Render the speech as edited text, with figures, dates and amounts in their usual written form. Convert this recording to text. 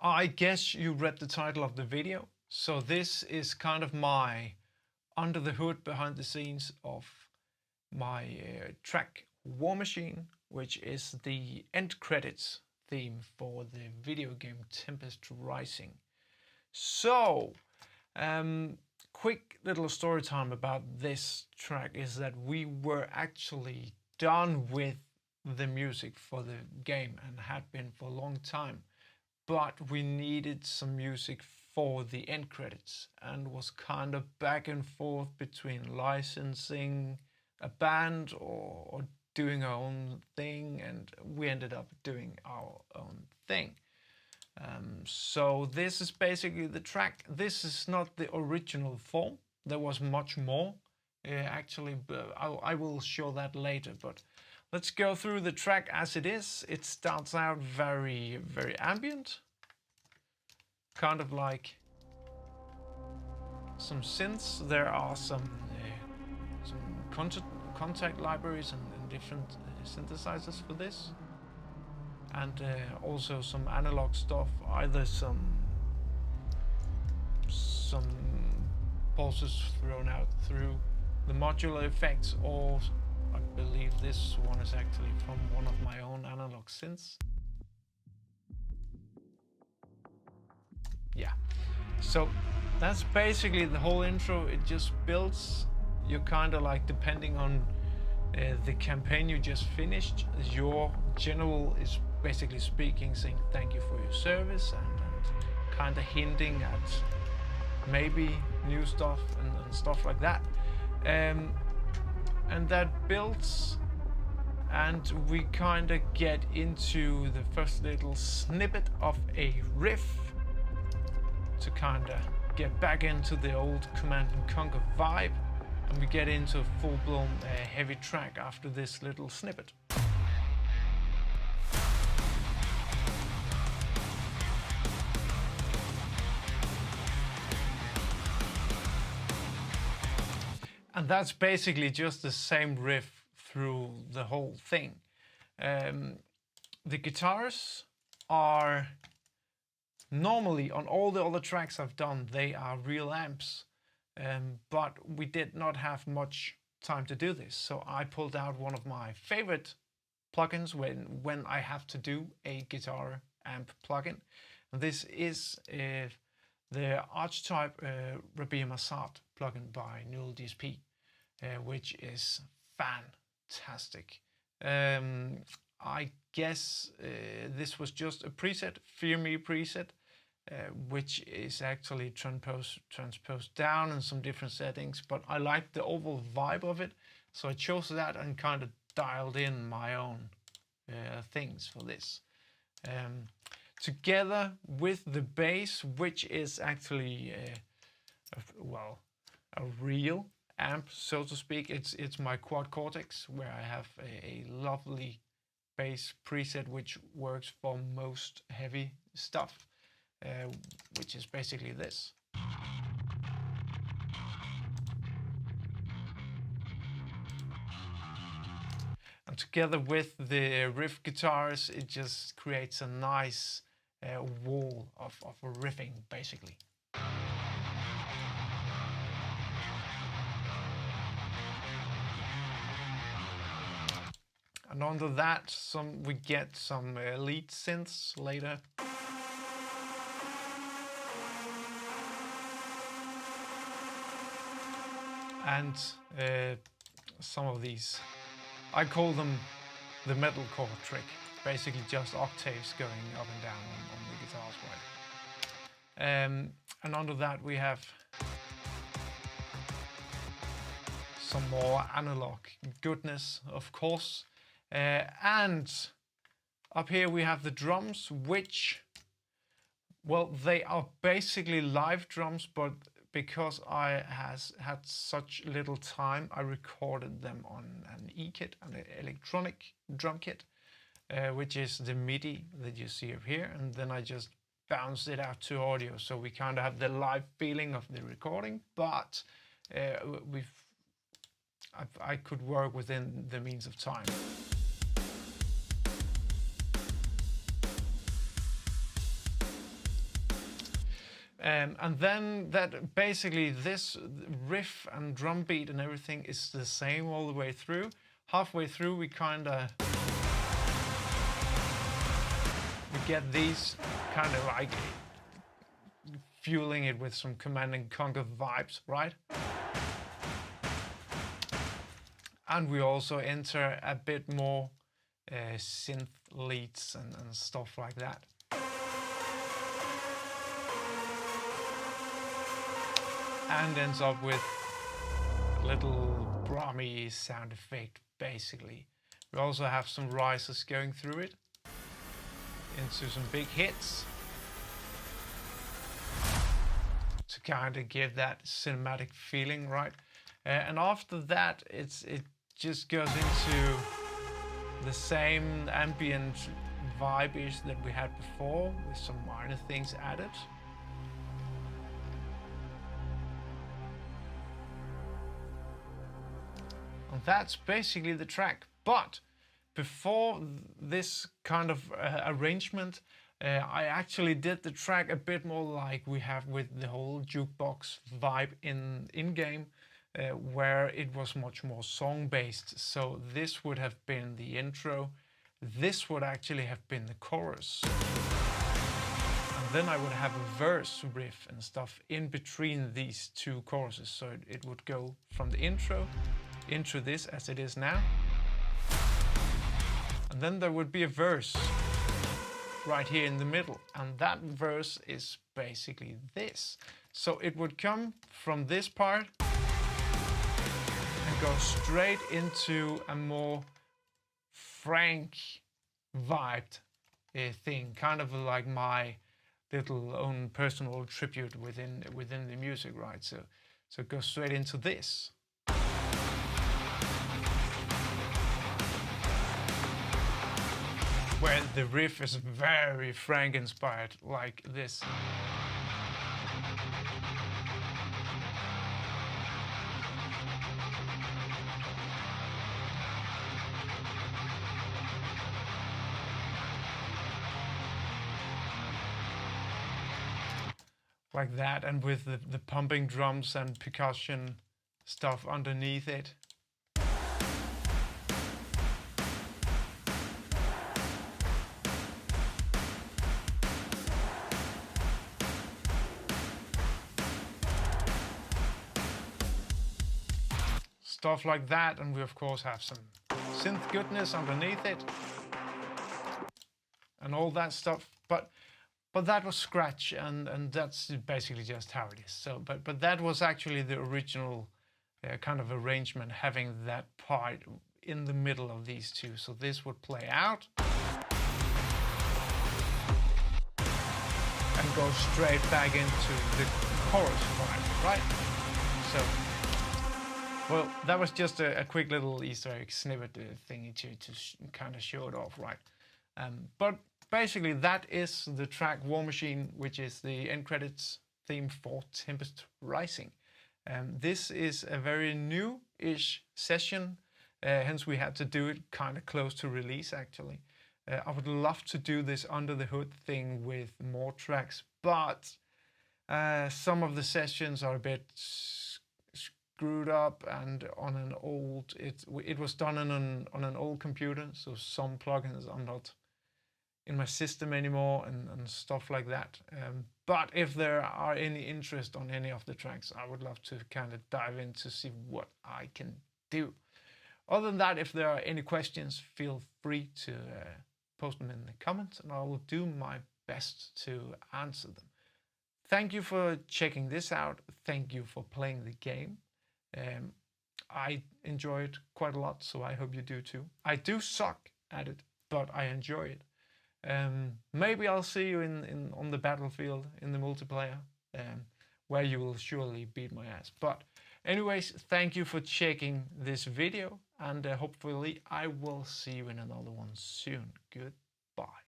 I guess you read the title of the video. So this is kind of my under the hood, behind the scenes of my track Warmachine, which is the end credits theme for the video game Tempest Rising. So, quick little story time about this track is that we were actually done with the music for the game and had been for a long time, but we needed some music for the end credits and was kind of back and forth between licensing a band or doing our own thing, and we ended up doing our own thing. So this is basically the track. This is not the original form. There was much more actually, but I will show that later. But let's go through the track as it is. It starts out very, very ambient, kind of like some synths. There are some contact libraries and different synthesizers for this, and also some analog stuff, either some pulses thrown out through the modular effects, or I believe this one is actually from one of my own analog synths. Yeah, so that's basically the whole intro. It just builds. You're kind of like, depending on the campaign you just finished, your general is basically speaking, saying thank you for your service, and kind of hinting at maybe new stuff and stuff like that. And that builds, and we kind of get into the first little snippet of a riff to kind of get back into the old Command and Conquer vibe, and we get into a full-blown heavy track after this little snippet. And that's basically just the same riff through the whole thing. The guitars are normally, on all the other tracks I've done, they are real amps, but we did not have much time to do this. So I pulled out one of my favorite plugins when I have to do a guitar amp plugin. And this is the Archetype Rabea Massad plugin by Neural DSP, which is fantastic. I guess this was just a preset, Fear Me preset, which is actually transposed down in some different settings, but I liked the overall vibe of it, so I chose that and kind of dialed in my own things for this. Together with the bass, which is actually a real amp, so to speak. It's my Quad Cortex, where I have a lovely bass preset which works for most heavy stuff, which is basically this. And together with the riff guitars, it just creates a nice wall of riffing, basically. And under that, we get some lead synths later. And some of these, I call them the metalcore trick. Basically just octaves going up and down on the guitars, right? And under that we have some more analog goodness, of course. And up here we have the drums, which, well, they are basically live drums, but because I had such little time, I recorded them on an E-kit, an electronic drum kit, which is the MIDI that you see up here, and then I just bounced it out to audio, so we kind of have the live feeling of the recording, but I could work within the means of time. And then that basically this riff and drum beat and everything is the same all the way through. Halfway through we get these kind of like fueling it with some Command and Conquer vibes, right? And we also enter a bit more synth leads and stuff like that. And ends up with a little brummy sound effect, basically. We also have some rises going through it into some big hits to kind of give that cinematic feeling, right? And after that, it just goes into the same ambient vibe-ish that we had before, with some minor things added. And that's basically the track. But before this kind of arrangement, I actually did the track a bit more like we have with the whole jukebox vibe in-game, where it was much more song-based. So this would have been the intro. This would actually have been the chorus. And then I would have a verse riff and stuff in between these two choruses. So it would go from the intro into this as it is now. And then there would be a verse right here in the middle. And that verse is basically this. So it would come from this part and go straight into a more frank vibed thing, kind of like my little own personal tribute within the music, right? So it goes straight into this. Where the riff is very Frank inspired, like this. Like that, and with the pumping drums and percussion stuff underneath it. Stuff like that, and we of course have some synth goodness underneath it and all that stuff, but that was scratch, and that's basically just how it is. So but that was actually the original kind of arrangement, having that part in the middle of these two. So this would play out and go straight back into the chorus part, right? So well, that was just a quick little Easter egg snippet thingy to kind of show it off, right? But basically, that is the track Warmachine, which is the end credits theme for Tempest Rising. This is a very new-ish session, hence we had to do it kind of close to release, actually. I would love to do this under the hood thing with more tracks, but some of the sessions are a bit screwed up, and on an old, it was done on an old computer, so some plugins are not in my system anymore and stuff like that. But if there are any interest on any of the tracks, I would love to kind of dive in to see what I can do. Other than that, if there are any questions, feel free to post them in the comments, and I will do my best to answer them. Thank you for checking this out. Thank you for playing the game. I enjoy it quite a lot, so I hope you do too. I do suck at it, but I enjoy it. Maybe I'll see you on the battlefield in the multiplayer, where you will surely beat my ass. But anyways, thank you for checking this video, and hopefully I will see you in another one soon. Goodbye.